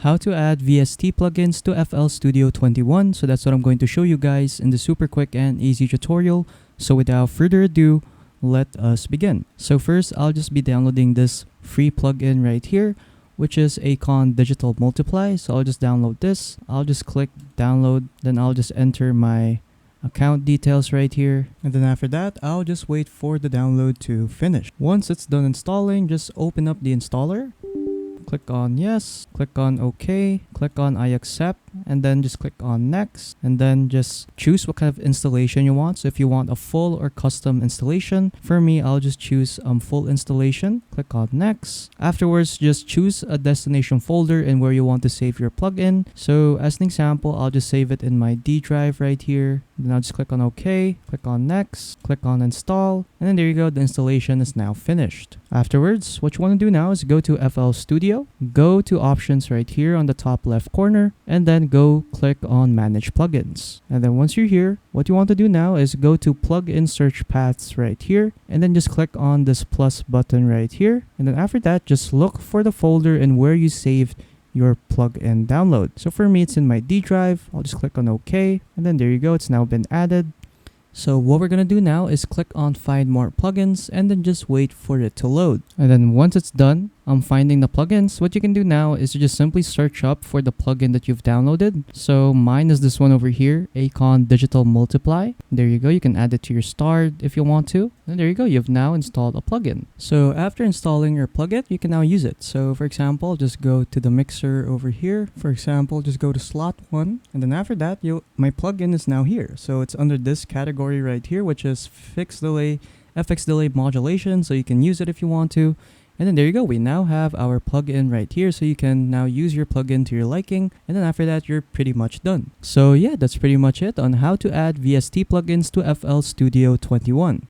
how to add VST plugins to FL Studio 21. So that's what I'm going to show you guys in the super quick and easy tutorial. So without further ado, let us begin. So first, I'll just be downloading this free plugin right here, which is Acon Digital Multiply. So I'll just download this. I'll just click download. Then I'll just enter my account details right here. And then after that, I'll just wait for the download to finish. Once it's done installing, just open up the installer. Click on yes, click on OK, click on I accept, and then just click on next, and then just choose what kind of installation you want. So if you want a full or custom installation, for me, I'll just choose full installation. Click on next. Afterwards, just choose a destination folder and where you want to save your plugin. So as an example, I'll just save it in my D drive right here. Then I'll just click on OK, click on next, click on install, and then there you go, the installation is now finished. Afterwards, what you want to do now is go to FL Studio, go to options right here on the top left corner, and then go click on manage plugins. And then once you're here, what you want to do now is go to plugin search paths right here, and then just click on this plus button right here. And then after that, just look for the folder and where you saved your plugin download. So for me, it's in my D drive. I'll just click on OK, and then there you go, it's now been added. So what we're gonna do now is click on find more plugins and then just wait for it to load. And then once it's done, finding the plugins, what you can do now is to just simply search up for the plugin that you've downloaded. So mine is this one over here, Acon Digital Multiply. There you go, you can add it to your start if you want to. And there you go, you've now installed a plugin. So after installing your plugin, you can now use it. So for example, just go to the mixer over here. For example, just go to slot 1. And then after that, my plugin is now here. So it's under this category right here, which is fixed delay, FX delay modulation. So you can use it if you want to. And then there you go, we now have our plugin right here, so you can now use your plugin to your liking, and then after that, you're pretty much done. So yeah, that's pretty much it on how to add VST plugins to FL Studio 21.